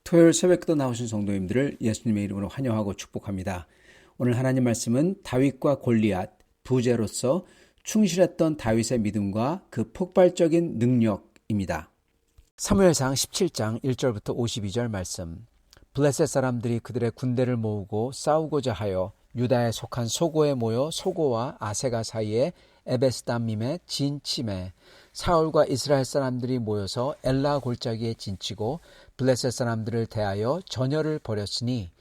토요일 새벽기도 나오신 성도님들을 예수님의 이름으로 환영하고 축복합니다. 오늘 하나님 말씀은 다윗과 골리앗, 부제로서 충실했던 다윗의 믿음과 그 폭발적인 능력입니다. 사무엘상 17장 1절부터 52절 말씀. 블레셋 사람들이 그들의 군대를 모으고 싸우고자 하여 유다에 속한 소고에 모여 소고와 아세가 사이에 에베스담밈에 진침해 사울과 이스라엘 사람들이 모여서 엘라 골짜기에 진치고 블레셋 사람들을 대하여 전열을 벌였으니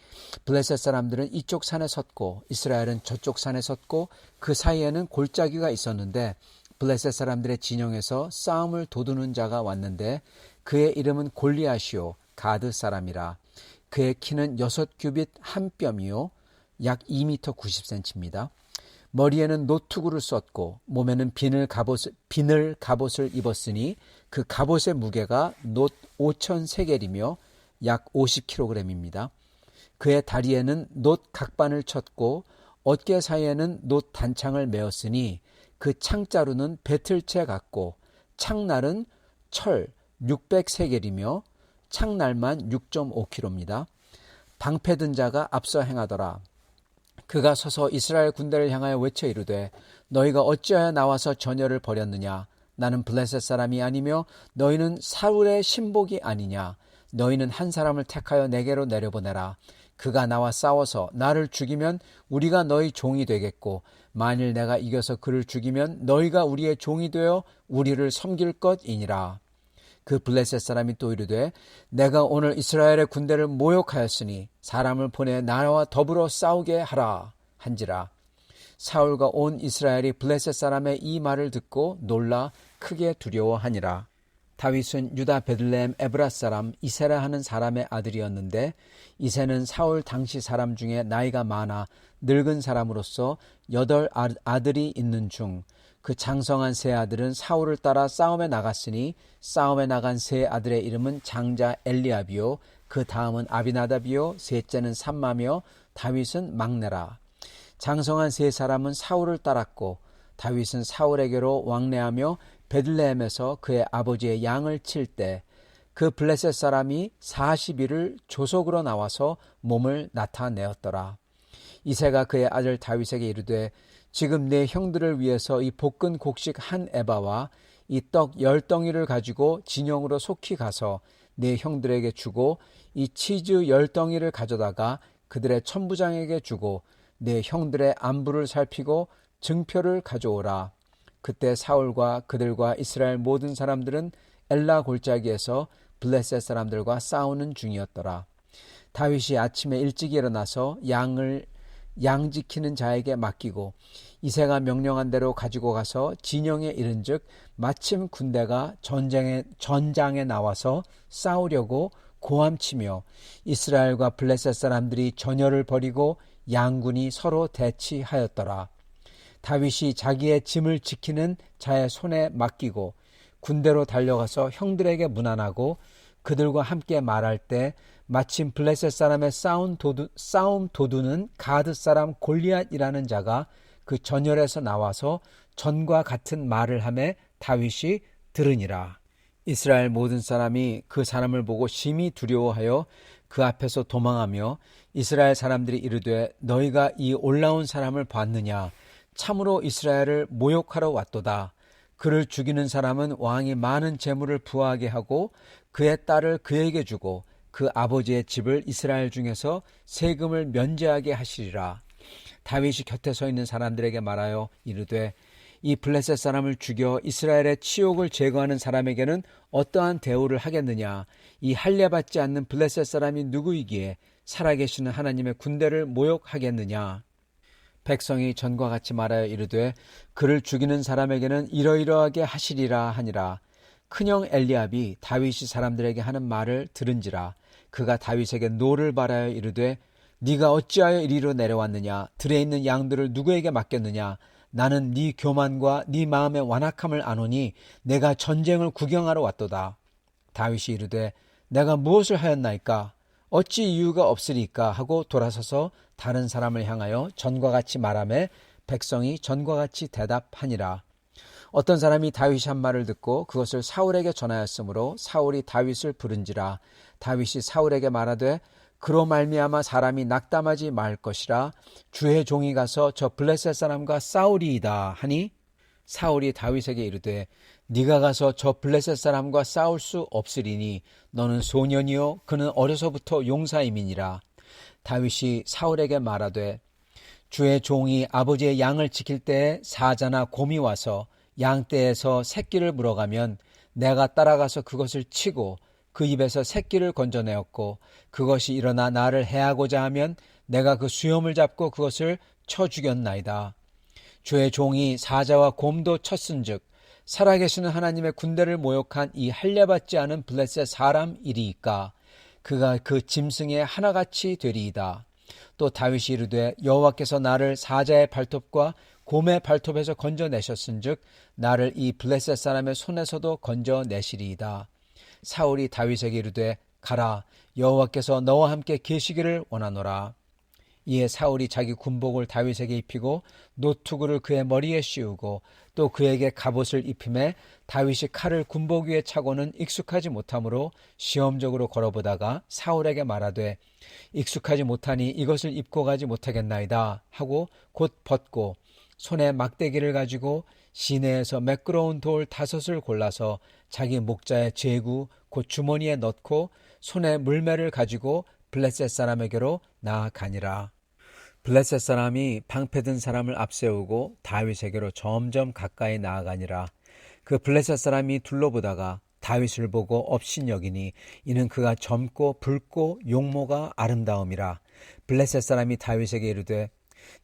블레셋 사람들은 이쪽 산에 섰고 이스라엘은 저쪽 산에 섰고 그 사이에는 골짜기가 있었는데 블레셋 사람들의 진영에서 싸움을 도두는 자가 왔는데 그의 이름은 골리앗이요 가드 사람이라. 그의 키는 6규빗 한 뼘이요 약 2m 90cm입니다. 머리에는 노투구를 썼고 몸에는 비늘 갑옷을 입었으니 그 갑옷의 무게가 놋 5,000세겔이며 약 50kg입니다. 그의 다리에는 놋 각반을 쳤고 어깨 사이에는 놋 단창을 메었으니 그 창자루는 배틀채 같고 창날은 철 600세겔이며 창날만 6.5kg입니다. 방패 든 자가 앞서 행하더라. 그가 서서 이스라엘 군대를 향하여 외쳐 이르되 너희가 어찌하여 나와서 전열을 벌였느냐. 나는 블레셋 사람이 아니며 너희는 사울의 신복이 아니냐. 너희는 한 사람을 택하여 내게로 내려보내라. 그가 나와 싸워서 나를 죽이면 우리가 너희 종이 되겠고 만일 내가 이겨서 그를 죽이면 너희가 우리의 종이 되어 우리를 섬길 것이니라. 그 블레셋 사람이 또 이르되 내가 오늘 이스라엘의 군대를 모욕하였으니 사람을 보내 나와 더불어 싸우게 하라 한지라. 사울과 온 이스라엘이 블레셋 사람의 이 말을 듣고 놀라 크게 두려워하니라. 다윗은 유다 베들레헴 에브라 사람 이세라 하는 사람의 아들이었는데 이세는 사울 당시 사람 중에 나이가 많아 늙은 사람으로서 8 아들이 있는 중 그 장성한 세 아들은 사울을 따라 싸움에 나갔으니 싸움에 나간 세 아들의 이름은 장자 엘리압이요 그 다음은 아비나답이요 셋째는 삼마며 다윗은 막내라. 장성한 세 사람은 사울을 따랐고 다윗은 사울에게로 왕래하며 베들레헴에서 그의 아버지의 양을 칠 때 그 블레셋 사람이 40일을 조속으로 나와서 몸을 나타내었더라. 이새가 그의 아들 다윗에게 이르되 지금 내 형들을 위해서 이 볶은 곡식 한 에바와 이 떡 10덩이를 가지고 진영으로 속히 가서 내 형들에게 주고 이 치즈 10덩이를 가져다가 그들의 천부장에게 주고 내 형들의 안부를 살피고 증표를 가져오라. 그때 사울과 그들과 이스라엘 모든 사람들은 엘라 골짜기에서 블레셋 사람들과 싸우는 중이었더라. 다윗이 아침에 일찍 일어나서 양 지키는 자에게 맡기고 이새가 명령한 대로 가지고 가서 진영에 이른즉 마침 군대가 전장에 나와서 싸우려고 고함치며 이스라엘과 블레셋 사람들이 전열을 벌이고 양군이 서로 대치하였더라. 다윗이 자기의 짐을 지키는 자의 손에 맡기고 군대로 달려가서 형들에게 문안하고 그들과 함께 말할 때 마침 블레셋 사람의 싸움 도두는 가드 사람 골리앗이라는 자가 그 전열에서 나와서 전과 같은 말을 하매 다윗이 들으니라. 이스라엘 모든 사람이 그 사람을 보고 심히 두려워하여 그 앞에서 도망하며 이스라엘 사람들이 이르되 너희가 이 올라온 사람을 봤느냐. 참으로 이스라엘을 모욕하러 왔도다. 그를 죽이는 사람은 왕이 많은 재물을 부하게 하고 그의 딸을 그에게 주고 그 아버지의 집을 이스라엘 중에서 세금을 면제하게 하시리라. 다윗이 곁에 서 있는 사람들에게 말하여 이르되 이 블레셋 사람을 죽여 이스라엘의 치욕을 제거하는 사람에게는 어떠한 대우를 하겠느냐. 이 할례받지 않는 블레셋 사람이 누구이기에 살아계시는 하나님의 군대를 모욕하겠느냐. 백성이 전과 같이 말하여 이르되 그를 죽이는 사람에게는 이러이러하게 하시리라 하니라. 큰형 엘리압이 다윗이 사람들에게 하는 말을 들은지라. 그가 다윗에게 노를 바라여 이르되 네가 어찌하여 이리로 내려왔느냐. 들에 있는 양들을 누구에게 맡겼느냐. 나는 네 교만과 네 마음의 완악함을 아노니 내가 전쟁을 구경하러 왔도다. 다윗이 이르되 내가 무엇을 하였나이까. 어찌 이유가 없으리까 하고 돌아서서 다른 사람을 향하여 전과 같이 말하매 백성이 전과 같이 대답하니라. 어떤 사람이 다윗이 한 말을 듣고 그것을 사울에게 전하였으므로 사울이 다윗을 부른지라. 다윗이 사울에게 말하되 그로 말미암아 사람이 낙담하지 말 것이라. 주의 종이 가서 저 블레셋 사람과 싸우리이다 하니 사울이 다윗에게 이르되 네가 가서 저 블레셋 사람과 싸울 수 없으리니 너는 소년이요 그는 어려서부터 용사임이니라. 다윗이 사울에게 말하되 주의 종이 아버지의 양을 지킬 때에 사자나 곰이 와서 양떼에서 새끼를 물어가면 내가 따라가서 그것을 치고 그 입에서 새끼를 건져내었고 그것이 일어나 나를 해하고자 하면 내가 그 수염을 잡고 그것을 쳐 죽였나이다. 주의 종이 사자와 곰도 쳤은즉 살아계시는 하나님의 군대를 모욕한 이 할례받지 않은 블레셋 사람이리이까 그가 그 짐승의 하나같이 되리이다. 또 다윗이 이르되 여호와께서 나를 사자의 발톱과 곰의 발톱에서 건져내셨은즉 나를 이 블레셋 사람의 손에서도 건져내시리이다. 사울이 다윗에게 이르되 가라 여호와께서 너와 함께 계시기를 원하노라. 이에 사울이 자기 군복을 다윗에게 입히고 노투구를 그의 머리에 씌우고 또 그에게 갑옷을 입히매 다윗이 칼을 군복 위에 차고는 익숙하지 못하므로 시험적으로 걸어보다가 사울에게 말하되 익숙하지 못하니 이것을 입고 가지 못하겠나이다 하고 곧 벗고 손에 막대기를 가지고 시내에서 매끄러운 돌 5을 골라서 자기 목자의 제구 곧 주머니에 넣고 손에 물매를 가지고 블레셋 사람에게로 나아가니라. 블레셋 사람이 방패든 사람을 앞세우고 다윗에게로 점점 가까이 나아가니라. 그 블레셋 사람이 둘러보다가 다윗을 보고 업신여기니 이는 그가 젊고 붉고 용모가 아름다움이라. 블레셋 사람이 다윗에게 이르되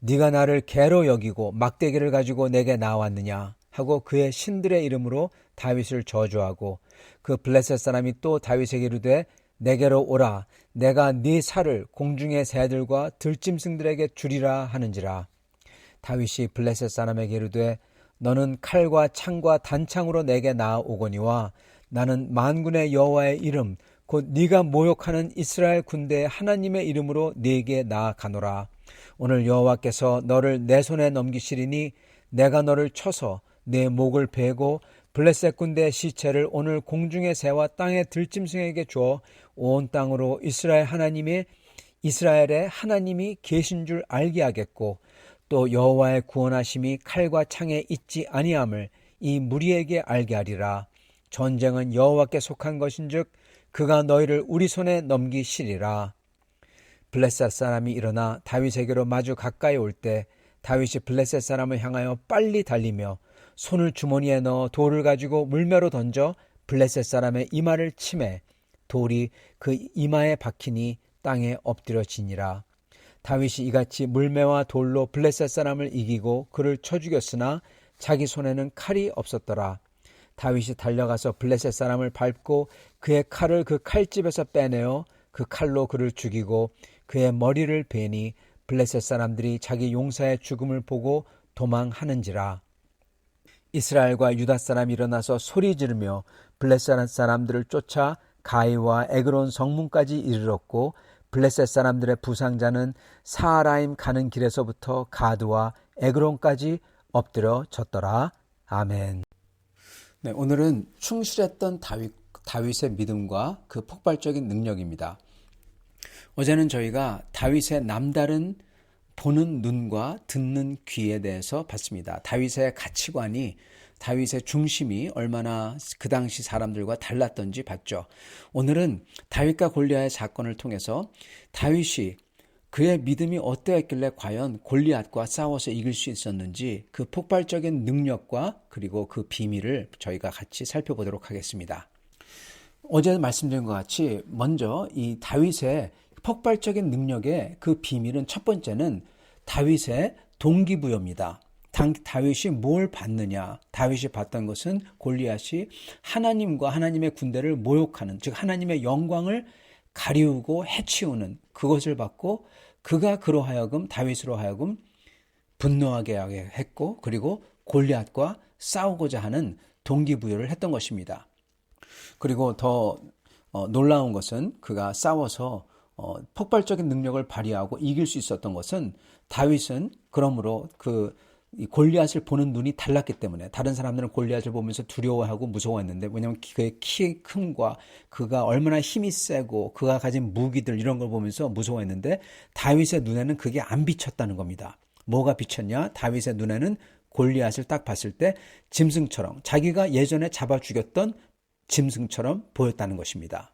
네가 나를 개로 여기고 막대기를 가지고 내게 나왔느냐 하고 그의 신들의 이름으로 다윗을 저주하고 그 블레셋 사람이 또 다윗에게 이르되 내게로 오라 내가 네 살을 공중의 새들과 들짐승들에게 주리라 하는지라. 다윗이 블레셋 사람에게 이르되 너는 칼과 창과 단창으로 내게 나아오거니와 나는 만군의 여호와의 이름 곧 네가 모욕하는 이스라엘 군대의 하나님의 이름으로 네게 나아가노라. 오늘 여호와께서 너를 내 손에 넘기시리니 내가 너를 쳐서 내 목을 베고 블레셋 군대의 시체를 오늘 공중의 새와 땅의 들짐승에게 주어 온 땅으로 이스라엘의 하나님이 계신 줄 알게 하겠고 또 여호와의 구원하심이 칼과 창에 있지 아니함을 이 무리에게 알게 하리라. 전쟁은 여호와께 속한 것인즉 그가 너희를 우리 손에 넘기시리라. 블레셋 사람이 일어나 다윗에게로 마주 가까이 올 때 다윗이 블레셋 사람을 향하여 빨리 달리며 손을 주머니에 넣어 돌을 가지고 물매로 던져 블레셋 사람의 이마를 치매 돌이 그 이마에 박히니 땅에 엎드려지니라. 다윗이 이같이 물매와 돌로 블레셋 사람을 이기고 그를 쳐 죽였으나 자기 손에는 칼이 없었더라. 다윗이 달려가서 블레셋 사람을 밟고 그의 칼을 그 칼집에서 빼내어 그 칼로 그를 죽이고 그의 머리를 베니 블레셋 사람들이 자기 용사의 죽음을 보고 도망하는지라. 이스라엘과 유다 사람이 일어나서 소리 지르며 블레셋 사람들을 쫓아 가이와 에그론 성문까지 이르렀고 블레셋 사람들의 부상자는 사하라임 가는 길에서부터 가드와 에그론까지 엎드려졌더라. 아멘. 네, 오늘은 충실했던 다윗의 믿음과 그 폭발적인 능력입니다. 어제는 저희가 다윗의 남다른 보는 눈과 듣는 귀에 대해서 봤습니다. 다윗의 가치관이 다윗의 중심이 얼마나 그 당시 사람들과 달랐던지 봤죠. 오늘은 다윗과 골리앗의 사건을 통해서 다윗이 그의 믿음이 어떠했길래 과연 골리앗과 싸워서 이길 수 있었는지 그 폭발적인 능력과 그리고 그 비밀을 저희가 같이 살펴보도록 하겠습니다. 어제 말씀드린 것 같이 먼저 이 다윗의 폭발적인 능력의 그 비밀은 첫 번째는 다윗의 동기부여입니다. 다윗이 뭘 봤느냐? 다윗이 봤던 것은 골리앗이 하나님과 하나님의 군대를 모욕하는, 즉 하나님의 영광을 가리우고 해치우는 그것을 봤고 그가 그로 하여금 다윗으로 하여금 분노하게 했고 그리고 골리앗과 싸우고자 하는 동기부여를 했던 것입니다. 그리고 더 놀라운 것은 그가 싸워서 폭발적인 능력을 발휘하고 이길 수 있었던 것은 다윗은 그러므로 그 이 골리앗을 보는 눈이 달랐기 때문에 다른 사람들은 골리앗을 보면서 두려워하고 무서워했는데 왜냐하면 그의 키 큼과 그가 얼마나 힘이 세고 그가 가진 무기들 이런 걸 보면서 무서워했는데 다윗의 눈에는 그게 안 비쳤다는 겁니다. 뭐가 비쳤냐? 다윗의 눈에는 골리앗을 딱 봤을 때 짐승처럼 자기가 예전에 잡아 죽였던 짐승처럼 보였다는 것입니다.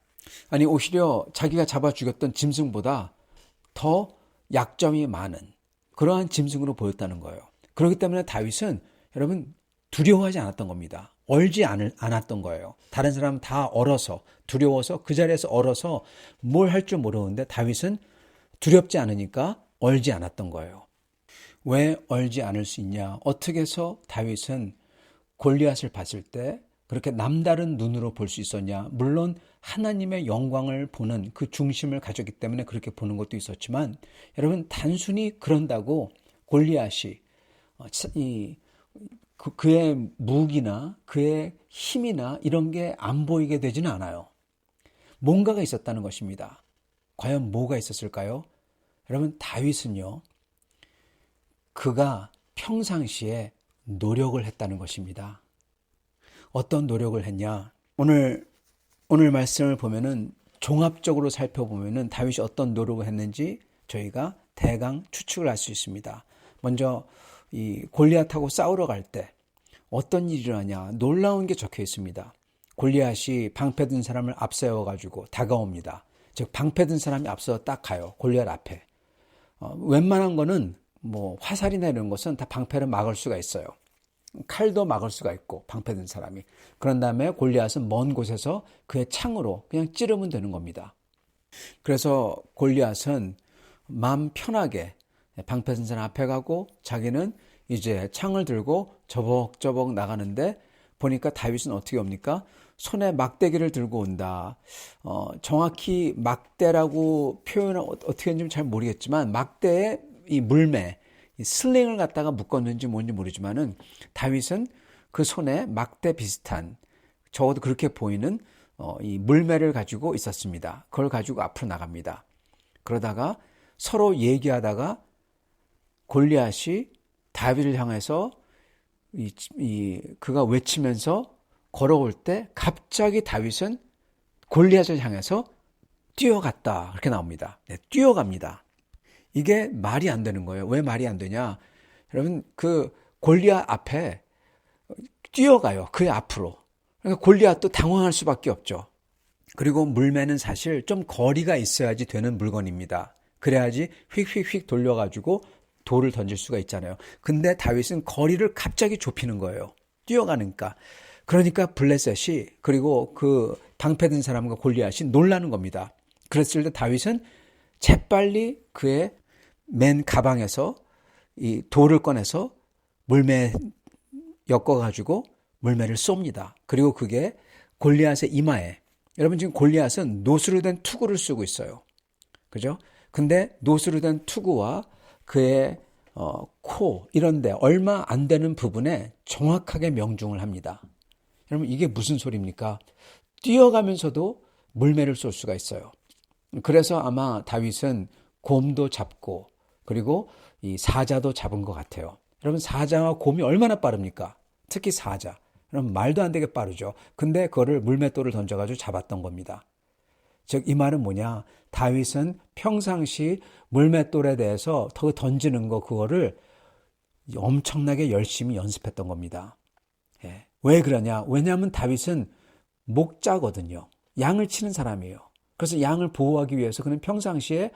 아니 오히려 자기가 잡아 죽였던 짐승보다 더 약점이 많은 그러한 짐승으로 보였다는 거예요. 그렇기 때문에 다윗은 여러분 두려워하지 않았던 겁니다. 얼지 않았던 거예요. 다른 사람은 다 얼어서 두려워서 그 자리에서 얼어서 뭘 할 줄 모르는데 다윗은 두렵지 않으니까 얼지 않았던 거예요. 왜 얼지 않을 수 있냐? 어떻게 해서 다윗은 골리앗을 봤을 때 그렇게 남다른 눈으로 볼 수 있었냐? 물론 하나님의 영광을 보는 그 중심을 가졌기 때문에 그렇게 보는 것도 있었지만 여러분 단순히 그런다고 골리앗이 그의 무기나 그의 힘이나 이런 게 안 보이게 되지는 않아요. 뭔가가 있었다는 것입니다. 과연 뭐가 있었을까요? 여러분 다윗은요. 그가 평상시에 노력을 했다는 것입니다. 어떤 노력을 했냐? 오늘 말씀을 보면은 종합적으로 살펴보면은 다윗이 어떤 노력을 했는지 저희가 대강 추측을 할 수 있습니다. 먼저 이 골리앗하고 싸우러 갈 때 어떤 일이 일어나냐? 놀라운 게 적혀 있습니다. 골리앗이 방패 든 사람을 앞세워 가지고 다가옵니다. 즉 방패 든 사람이 앞서 딱 가요. 골리앗 앞에. 웬만한 거는 뭐 화살이나 이런 것은 다 방패를 막을 수가 있어요. 칼도 막을 수가 있고 방패 든 사람이. 그런 다음에 골리앗은 먼 곳에서 그의 창으로 그냥 찌르면 되는 겁니다. 그래서 골리앗은 마음 편하게 방패 든 사람 앞에 가고 자기는 이제 창을 들고 저벅저벅 나가는데 보니까 다윗은 어떻게 옵니까? 손에 막대기를 들고 온다. 정확히 막대라고 표현을 어떻게 했는지 잘 모르겠지만 막대에 이 물매, 이 슬링을 갖다가 묶었는지 뭔지 모르지만은 다윗은 그 손에 막대 비슷한 적어도 그렇게 보이는 이 물매를 가지고 있었습니다. 그걸 가지고 앞으로 나갑니다. 그러다가 서로 얘기하다가 골리앗이 다윗을 향해서 그가 외치면서 걸어올 때 갑자기 다윗은 골리앗을 향해서 뛰어갔다. 그렇게 나옵니다. 네, 뛰어갑니다. 이게 말이 안 되는 거예요. 왜 말이 안 되냐? 여러분 그 골리앗 앞에 뛰어가요. 그의 앞으로. 그러니까 골리앗도 당황할 수밖에 없죠. 그리고 물매는 사실 좀 거리가 있어야지 되는 물건입니다. 그래야지 휙휙휙 돌려가지고 돌을 던질 수가 있잖아요. 근데 다윗은 거리를 갑자기 좁히는 거예요. 뛰어가니까. 그러니까 블레셋이 그리고 그 방패 든 사람과 골리앗이 놀라는 겁니다. 그랬을 때 다윗은 재빨리 그의 맨 가방에서 이 돌을 꺼내서 물매 엮어가지고 물매를 쏩니다. 그리고 그게 골리앗의 이마에, 여러분 지금 골리앗은 노수로 된 투구를 쓰고 있어요. 그죠? 근데 노수로 된 투구와 그의 코 이런데 얼마 안 되는 부분에 정확하게 명중을 합니다. 여러분 이게 무슨 소리입니까? 뛰어가면서도 물매를 쏠 수가 있어요. 그래서 아마 다윗은 곰도 잡고 그리고 이 사자도 잡은 것 같아요. 여러분 사자와 곰이 얼마나 빠릅니까? 특히 사자. 그럼 말도 안 되게 빠르죠. 근데 그거를 물맷돌을 던져가지고 잡았던 겁니다. 즉 이 말은 뭐냐? 다윗은 평상시 물맷돌에 대해서 더 던지는 거 그거를 엄청나게 열심히 연습했던 겁니다. 예. 왜 그러냐? 왜냐하면 다윗은 목자거든요. 양을 치는 사람이에요. 그래서 양을 보호하기 위해서 그는 평상시에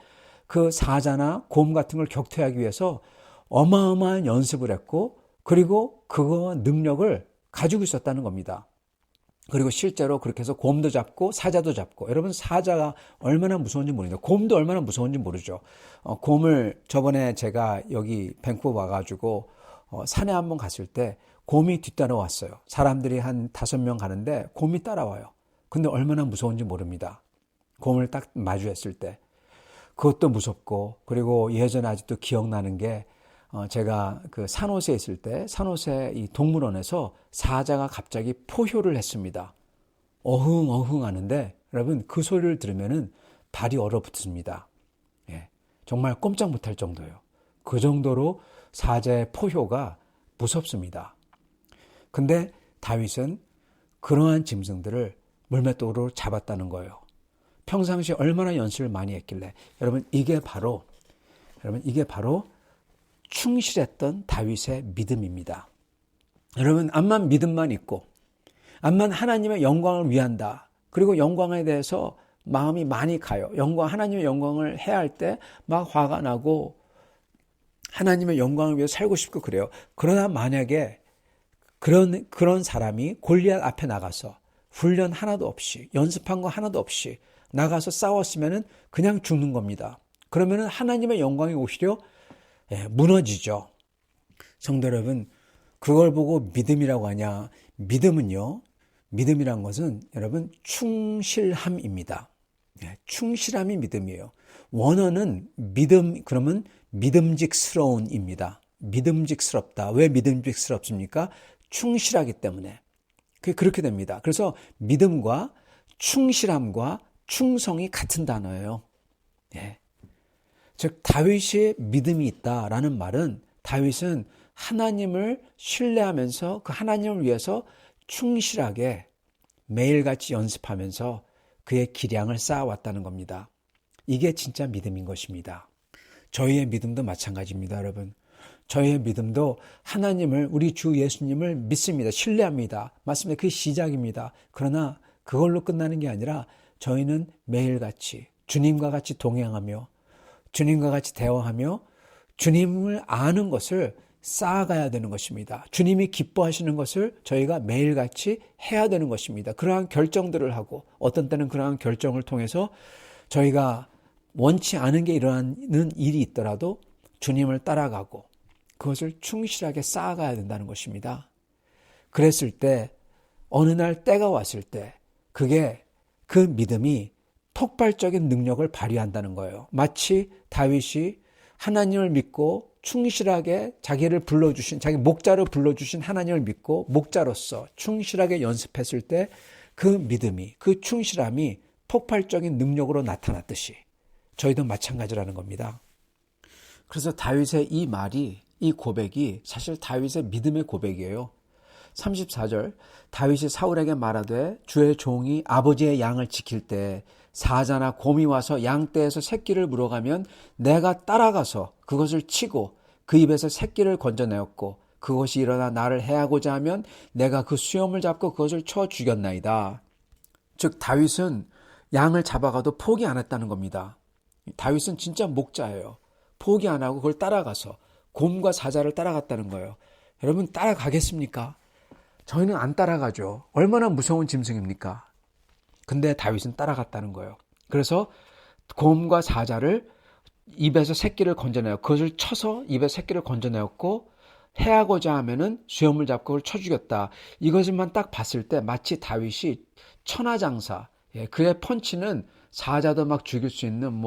그 사자나 곰 같은 걸 격퇴하기 위해서 어마어마한 연습을 했고 그리고 그거 능력을 가지고 있었다는 겁니다. 그리고 실제로 그렇게 해서 곰도 잡고 사자도 잡고 여러분 사자가 얼마나 무서운지 모르죠. 곰도 얼마나 무서운지 모르죠. 곰을 저번에 제가 여기 밴쿠버 와가지고 산에 한번 갔을 때 곰이 뒤따라왔어요. 사람들이 한 5명 가는데 곰이 따라와요. 근데 얼마나 무서운지 모릅니다. 곰을 딱 마주했을 때 그것도 무섭고 그리고 예전에 아직도 기억나는 게 제가 그 산호세에 있을 때 산호세 이 동물원에서 사자가 갑자기 포효를 했습니다. 어흥 어흥 하는데 여러분 그 소리를 들으면은 발이 얼어붙습니다. 예, 정말 꼼짝 못할 정도예요. 그 정도로 사자의 포효가 무섭습니다. 근데 다윗은 그러한 짐승들을 물맷돌로 잡았다는 거예요. 평상시 얼마나 연습을 많이 했길래. 여러분 이게 바로 충실했던 다윗의 믿음입니다. 여러분 암만 믿음만 있고 암만 하나님의 영광을 위한다. 그리고 영광에 대해서 마음이 많이 가요. 하나님의 영광을 해야 할 때 막 화가 나고 하나님의 영광을 위해 살고 싶고 그래요. 그러나 만약에 그런 사람이 골리앗 앞에 나가서 훈련 하나도 없이 연습한 거 하나도 없이 나가서 싸웠으면은 그냥 죽는 겁니다. 그러면은 하나님의 영광이 오히려 무너지죠. 성도 여러분, 그걸 보고 믿음이라고 하냐? 믿음이란 것은 여러분 충실함입니다. 충실함이 믿음이에요. 원어는 그러면 믿음직스러운입니다. 믿음직스럽다. 왜 믿음직스럽습니까? 충실하기 때문에. 그렇게 됩니다. 그래서 믿음과 충실함과 충성이 같은 단어예요. 즉 다윗이 믿음이 있다라는 말은 다윗은 하나님을 신뢰하면서 그 하나님을 위해서 충실하게 매일같이 연습하면서 그의 기량을 쌓아왔다는 겁니다. 이게 진짜 믿음인 것입니다. 저희의 믿음도 마찬가지입니다, 여러분. 저희의 믿음도 하나님을, 우리 주 예수님을 믿습니다. 신뢰합니다. 맞습니다. 그게 시작입니다. 그러나 그걸로 끝나는 게 아니라 저희는 매일같이 주님과 같이 동행하며 주님과 같이 대화하며 주님을 아는 것을 쌓아가야 되는 것입니다. 주님이 기뻐하시는 것을 저희가 매일같이 해야 되는 것입니다. 그러한 결정들을 하고 어떤 때는 그러한 결정을 통해서 저희가 원치 않은 게 일어나는 일이 있더라도 주님을 따라가고 그것을 충실하게 쌓아가야 된다는 것입니다. 그랬을 때 어느 날 때가 왔을 때 그 믿음이 폭발적인 능력을 발휘한다는 거예요. 마치 다윗이 하나님을 믿고 충실하게 자기 목자로 불러주신 하나님을 믿고 목자로서 충실하게 연습했을 때 그 믿음이, 그 충실함이 폭발적인 능력으로 나타났듯이 저희도 마찬가지라는 겁니다. 그래서 다윗의 이 고백이 사실 다윗의 믿음의 고백이에요. 34절 다윗이 사울에게 말하되 주의 종이 아버지의 양을 지킬 때 사자나 곰이 와서 양떼에서 새끼를 물어가면 내가 따라가서 그것을 치고 그 입에서 새끼를 건져내었고 그것이 일어나 나를 해하고자 하면 내가 그 수염을 잡고 그것을 쳐 죽였나이다. 즉 다윗은 양을 잡아가도 포기 안 했다는 겁니다. 다윗은 진짜 목자예요. 포기 안 하고 그걸 따라가서 곰과 사자를 따라갔다는 거예요. 여러분 따라가겠습니까? 저희는 안 따라가죠. 얼마나 무서운 짐승입니까? 근데 다윗은 따라갔다는 거예요. 그래서 곰과 사자를 입에서 새끼를 건져내어 그것을 쳐서 입에 새끼를 건져내었고 해하고자 하면은 수염을 잡고 그걸 쳐 죽였다. 이것을만 딱 봤을 때 마치 다윗이 천하장사, 그의 펀치는 사자도 막 죽일 수 있는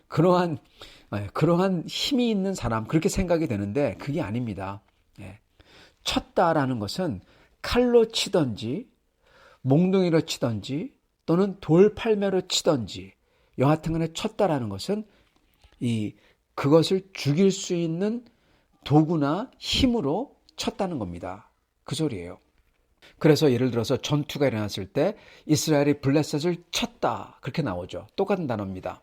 그러한 힘이 있는 사람 그렇게 생각이 되는데 그게 아닙니다. 쳤다라는 것은 칼로 치든지 몽둥이로 치든지 또는 돌팔매로 치든지 여하튼 간에 쳤다라는 것은 그것을 죽일 수 있는 도구나 힘으로 쳤다는 겁니다. 그 소리예요. 그래서 예를 들어서 전투가 일어났을 때 이스라엘이 블레셋을 쳤다 그렇게 나오죠. 똑같은 단어입니다.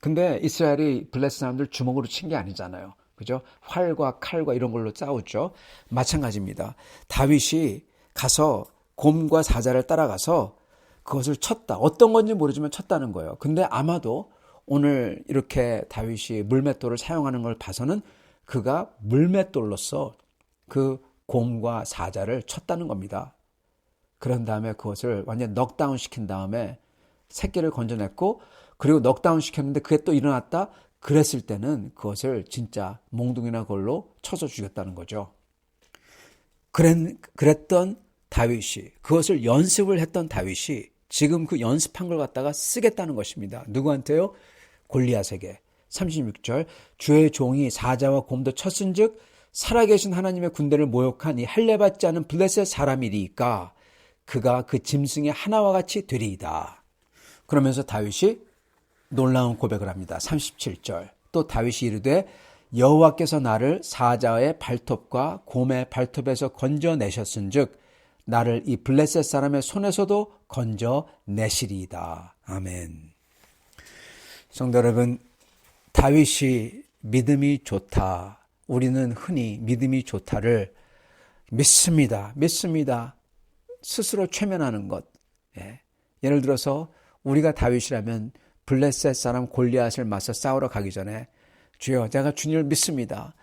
근데 이스라엘이 블레셋 사람들 주먹으로 친 게 아니잖아요. 그죠? 활과 칼과 이런 걸로 싸웠죠. 마찬가지입니다. 다윗이 가서 곰과 사자를 따라가서 그것을 쳤다. 어떤 건지 모르지만 쳤다는 거예요. 근데 아마도 오늘 이렇게 다윗이 물맷돌을 사용하는 걸 봐서는 그가 물맷돌로서 그 곰과 사자를 쳤다는 겁니다. 그런 다음에 그것을 완전 넉다운 시킨 다음에 새끼를 건져냈고 그리고 넉다운 시켰는데 그게 또 일어났다. 그랬을 때는 그것을 진짜 몽둥이나 걸로 쳐서 죽였다는 거죠. 그랬던 다윗이 그것을 연습을 했던 다윗이 지금 그 연습한 걸 갖다가 쓰겠다는 것입니다. 누구한테요? 골리앗에게. 36절 주의 종이 사자와 곰도 쳤은즉 살아계신 하나님의 군대를 모욕한 이 할례받지 않은 블레셋 사람이리까 그가 그 짐승의 하나와 같이 되리이다. 그러면서 다윗이 놀라운 고백을 합니다. 37절 또 다윗이 이르되 여호와께서 나를 사자의 발톱과 곰의 발톱에서 건져내셨은즉 나를 이 블레셋 사람의 손에서도 건져내시리이다. 아멘. 성도 여러분, 다윗이 믿음이 좋다. 우리는 흔히 믿음이 좋다를 믿습니다. 스스로 최면하는 것. 예를 들어서 우리가 다윗이라면 블레셋 사람 골리앗을 맞서 싸우러 가기 전에 주여, 제가 주님을 믿습니다.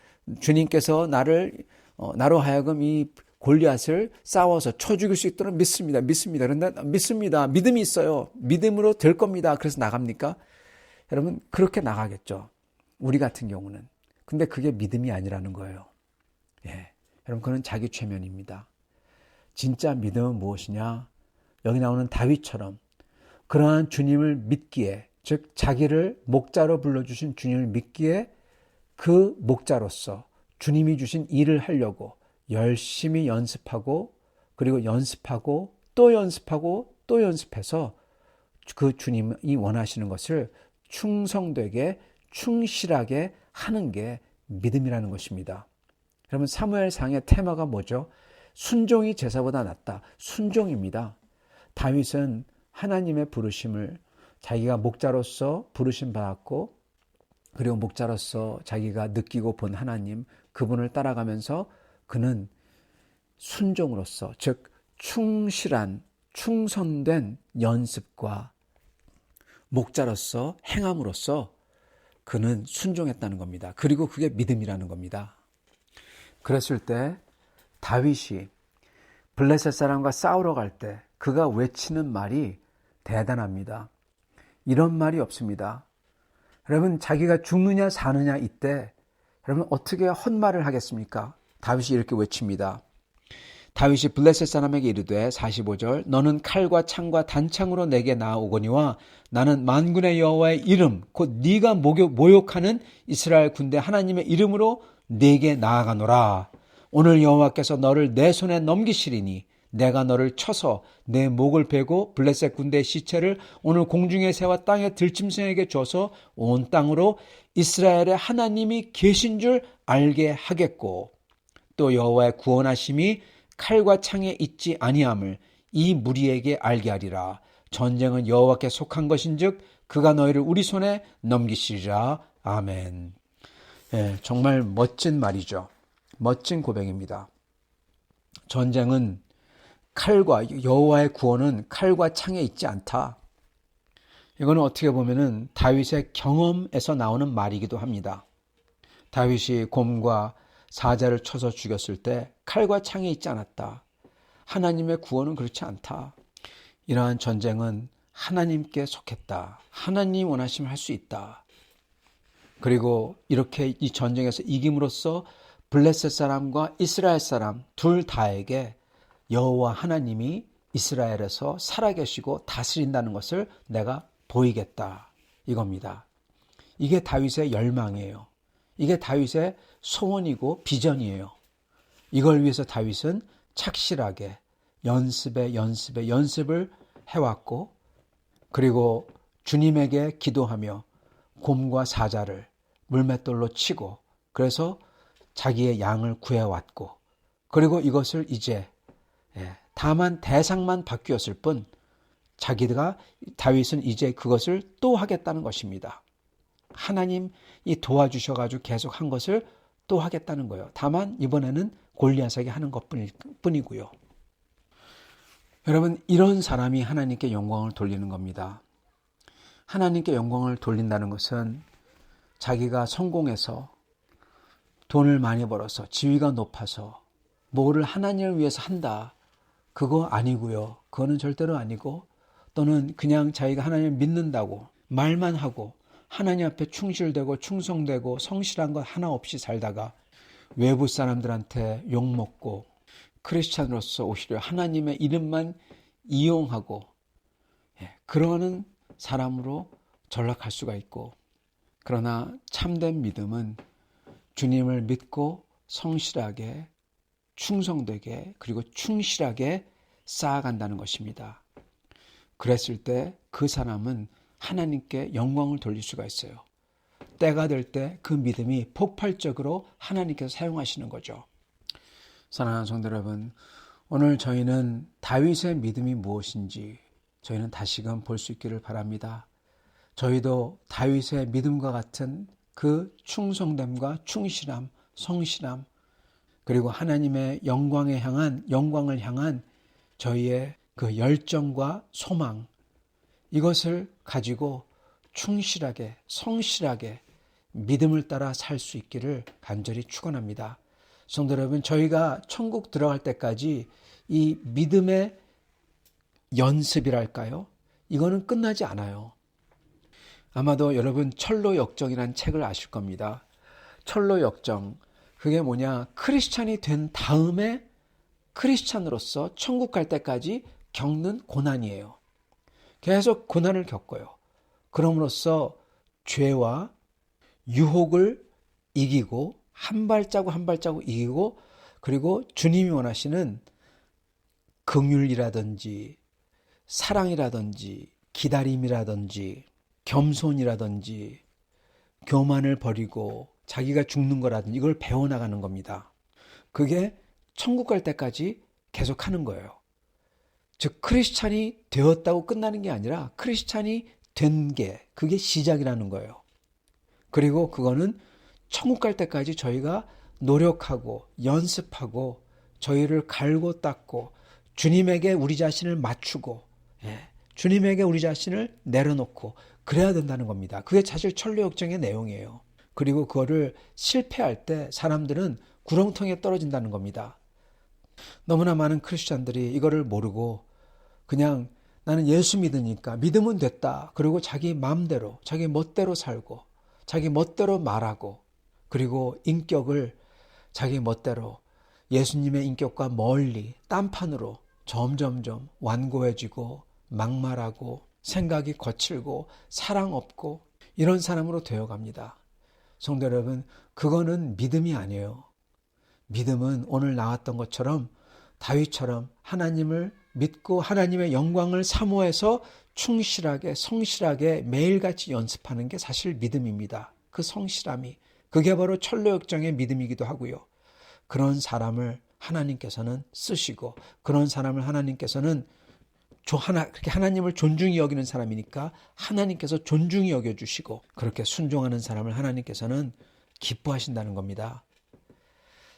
주님께서 나로 하여금 이 골리앗을 싸워서 쳐 죽일 수 있도록 믿습니다. 그런데 믿습니다. 믿음이 있어요. 믿음으로 될 겁니다. 그래서 나갑니까? 여러분, 그렇게 나가겠죠. 우리 같은 경우는. 근데 그게 믿음이 아니라는 거예요. 여러분, 그건 자기 최면입니다. 진짜 믿음은 무엇이냐? 여기 나오는 다윗처럼 그러한 주님을 믿기에, 즉 자기를 목자로 불러주신 주님을 믿기에 그 목자로서 주님이 주신 일을 하려고 열심히 연습하고, 그리고 연습하고 또 연습하고 또 연습해서 그 주님이 원하시는 것을 충성되게 충실하게 하는 게 믿음이라는 것입니다. 여러분, 사무엘상의 테마가 뭐죠? 순종이 제사보다 낫다. 순종입니다. 다윗은 하나님의 부르심을 자기가 목자로서 부르심 받았고, 그리고 목자로서 자기가 느끼고 본 하나님, 그분을 따라가면서 그는 순종으로서, 즉 충실한 충성된 연습과 목자로서 행함으로써 그는 순종했다는 겁니다. 그리고 그게 믿음이라는 겁니다. 그랬을 때 다윗이 블레셋 사람과 싸우러 갈 때 그가 외치는 말이 대단합니다. 이런 말이 없습니다. 여러분, 자기가 죽느냐 사느냐 이때 여러분 어떻게 헛말을 하겠습니까? 다윗이 이렇게 외칩니다. 다윗이 블레셋 사람에게 이르되 45절 너는 칼과 창과 단창으로 내게 나아오거니와 나는 만군의 여호와의 이름 곧 네가 모욕하는 이스라엘 군대 하나님의 이름으로 네게 나아가노라. 오늘 여호와께서 너를 내 손에 넘기시리니 내가 너를 쳐서 내 목을 베고 블레셋 군대의 시체를 오늘 공중에 새와 땅의 들짐승에게 줘서 온 땅으로 이스라엘의 하나님이 계신 줄 알게 하겠고 또 여호와의 구원하심이 칼과 창에 있지 아니함을 이 무리에게 알게 하리라. 전쟁은 여호와께 속한 것인즉 그가 너희를 우리 손에 넘기시리라. 아멘. 정말 멋진 말이죠. 멋진 고백입니다. 전쟁은 여호와의 구원은 칼과 창에 있지 않다. 이거는 어떻게 보면은 다윗의 경험에서 나오는 말이기도 합니다. 다윗이 곰과 사자를 쳐서 죽였을 때 칼과 창에 있지 않았다. 하나님의 구원은 그렇지 않다. 이러한 전쟁은 하나님께 속했다. 하나님 원하시면 할 수 있다. 그리고 이렇게 이 전쟁에서 이김으로써 블레셋 사람과 이스라엘 사람 둘 다에게 여호와 하나님이 이스라엘에서 살아계시고 다스린다는 것을 내가 보이겠다. 이겁니다. 이게 다윗의 열망이에요. 이게 다윗의 소원이고 비전이에요. 이걸 위해서 다윗은 착실하게 연습을 해왔고, 그리고 주님에게 기도하며 곰과 사자를 물맷돌로 치고, 그래서 자기의 양을 구해왔고, 그리고 이것을 이제 다만 대상만 바뀌었을 뿐 다윗은 이제 그것을 또 하겠다는 것입니다. 하나님이 도와주셔가지고 계속 한 것을 또 하겠다는 거예요. 다만 이번에는 골리앗에게 하는 것뿐이고요. 여러분, 이런 사람이 하나님께 영광을 돌리는 겁니다. 하나님께 영광을 돌린다는 것은 자기가 성공해서 돈을 많이 벌어서 지위가 높아서 뭐를 하나님을 위해서 한다. 그거 아니고요. 그거는 절대로 아니고, 또는 그냥 자기가 하나님을 믿는다고 말만 하고 하나님 앞에 충실되고 충성되고 성실한 것 하나 없이 살다가 외부 사람들한테 욕먹고 크리스찬으로서 오히려 하나님의 이름만 이용하고 그러는 사람으로 전락할 수가 있고, 그러나 참된 믿음은 주님을 믿고 성실하게 충성되게 그리고 충실하게 쌓아간다는 것입니다. 그랬을 때 그 사람은 하나님께 영광을 돌릴 수가 있어요. 때가 될 때 그 믿음이 폭발적으로 하나님께서 사용하시는 거죠. 사랑하는 성도 여러분, 오늘 저희는 다윗의 믿음이 무엇인지 저희는 다시금 볼 수 있기를 바랍니다. 저희도 다윗의 믿음과 같은 그 충성됨과 충실함, 성실함, 그리고 하나님의 영광을 향한 저희의 그 열정과 소망, 이것을 가지고 충실하게, 성실하게 믿음을 따라 살 수 있기를 간절히 축원합니다. 성도 여러분, 저희가 천국 들어갈 때까지 이 믿음의 연습이랄까요? 이거는 끝나지 않아요. 아마도 여러분 철로 역정이라는 책을 아실 겁니다. 철로 역정, 그게 뭐냐? 크리스찬이 된 다음에 크리스찬으로서 천국 갈 때까지 겪는 고난이에요. 계속 고난을 겪어요. 그럼으로써 죄와 유혹을 이기고 한 발자국 한 발자국 이기고, 그리고 주님이 원하시는 긍휼이라든지 사랑이라든지 기다림이라든지 겸손이라든지 교만을 버리고 자기가 죽는 거라든지 이걸 배워나가는 겁니다. 그게 천국 갈 때까지 계속하는 거예요. 즉 크리스찬이 되었다고 끝나는 게 아니라 크리스찬이 된 게 그게 시작이라는 거예요. 그리고 그거는 천국 갈 때까지 저희가 노력하고 연습하고 저희를 갈고 닦고 주님에게 우리 자신을 맞추고 주님에게 우리 자신을 내려놓고 그래야 된다는 겁니다. 그게 사실 천로역정의 내용이에요. 그리고 그거를 실패할 때 사람들은 구렁텅이에 떨어진다는 겁니다. 너무나 많은 크리스찬들이 이거를 모르고 그냥 나는 예수 믿으니까 믿으면 됐다. 그리고 자기 마음대로 자기 멋대로 살고 자기 멋대로 말하고 그리고 인격을 자기 멋대로 예수님의 인격과 멀리 딴판으로 점점점 완고해지고 막말하고 생각이 거칠고 사랑 없고 이런 사람으로 되어갑니다. 성도 여러분, 그거는 믿음이 아니에요. 믿음은 오늘 나왔던 것처럼 다윗처럼 하나님을 믿고 하나님의 영광을 사모해서 충실하게 성실하게 매일같이 연습하는 게 사실 믿음입니다. 그 성실함이 그게 바로 천로역정의 믿음이기도 하고요. 그런 사람을 하나님께서는 쓰시고 그런 사람을 하나님께서는 그렇게 하나님을 존중히 여기는 사람이니까 하나님께서 존중히 여겨주시고 그렇게 순종하는 사람을 하나님께서는 기뻐하신다는 겁니다.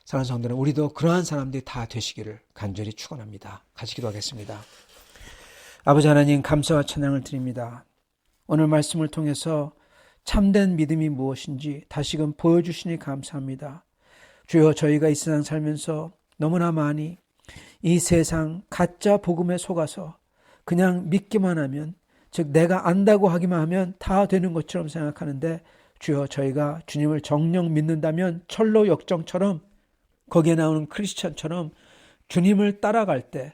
사랑하는 성도는 우리도 그러한 사람들이 다 되시기를 간절히 축원합니다. 같이 기도하겠습니다. 아버지 하나님, 감사와 찬양을 드립니다. 오늘 말씀을 통해서 참된 믿음이 무엇인지 다시금 보여주시니 감사합니다. 주여, 저희가 이 세상 살면서 너무나 많이 이 세상 가짜 복음에 속아서 그냥 믿기만 하면, 즉 내가 안다고 하기만 하면 다 되는 것처럼 생각하는데, 주여, 저희가 주님을 정녕 믿는다면 철로 역정처럼 거기에 나오는 크리스찬처럼 주님을 따라갈 때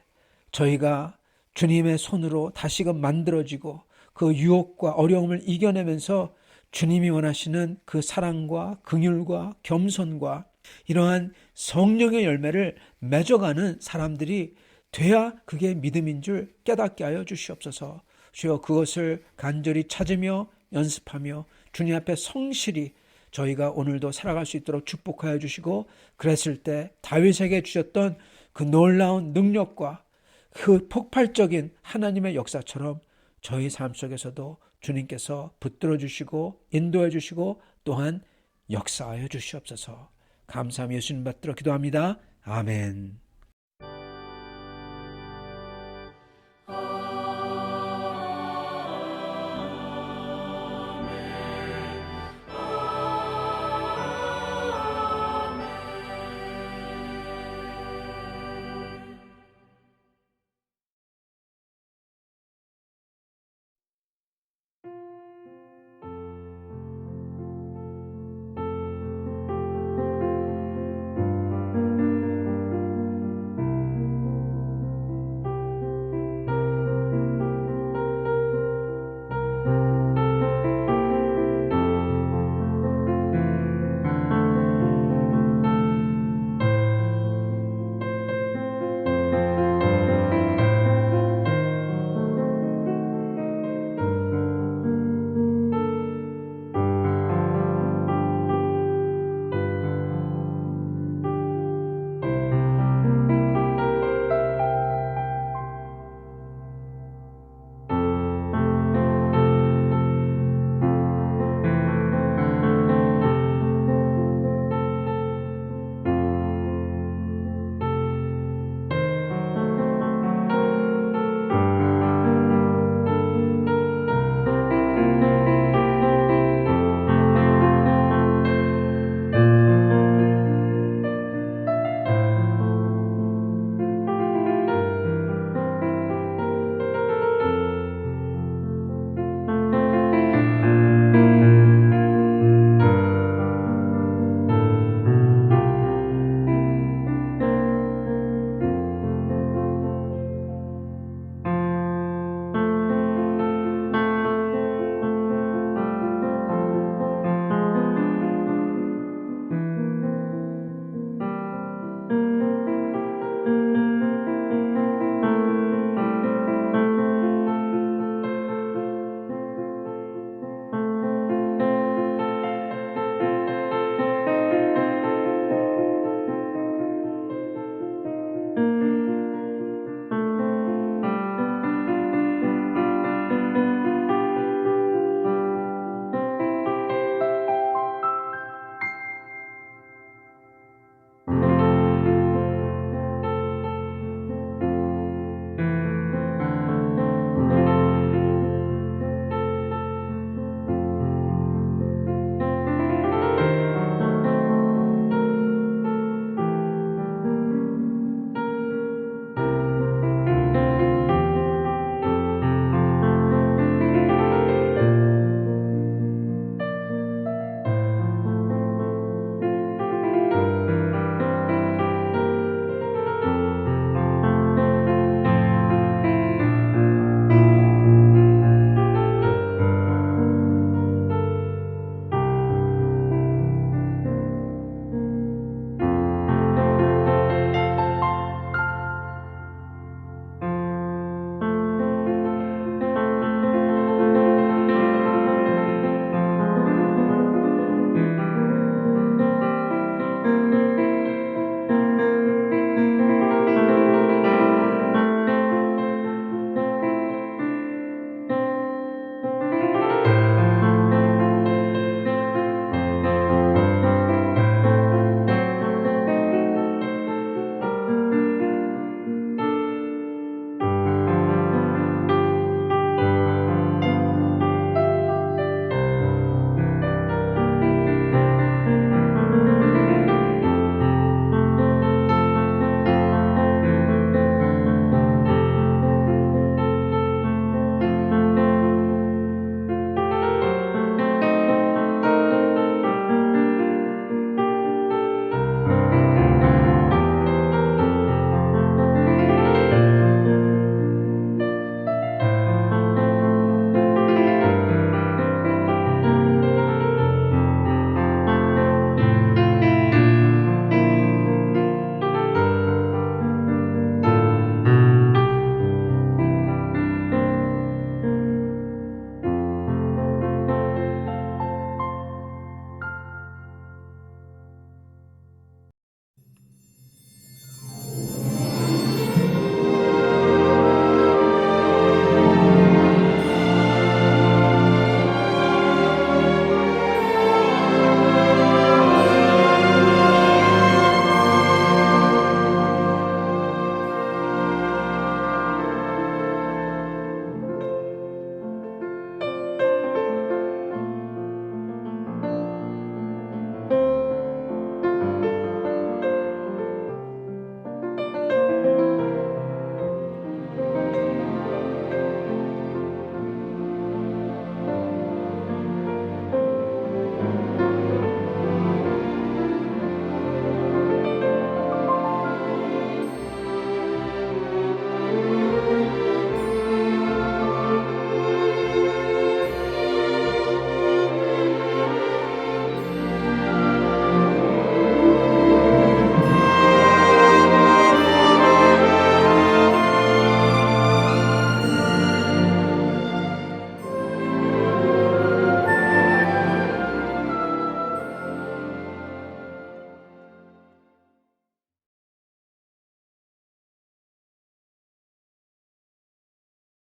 저희가 주님의 손으로 다시금 만들어지고 그 유혹과 어려움을 이겨내면서 주님이 원하시는 그 사랑과 긍휼과 겸손과 이러한 성령의 열매를 맺어가는 사람들이 돼야 그게 믿음인 줄 깨닫게 하여 주시옵소서. 주여, 그것을 간절히 찾으며 연습하며 주님 앞에 성실히 저희가 오늘도 살아갈 수 있도록 축복하여 주시고, 그랬을 때 다윗에게 주셨던 그 놀라운 능력과 그 폭발적인 하나님의 역사처럼 저희 삶 속에서도 주님께서 붙들어 주시고 인도해 주시고 또한 역사하여 주시옵소서. 감사하며 예수님 받들어 기도합니다. 아멘.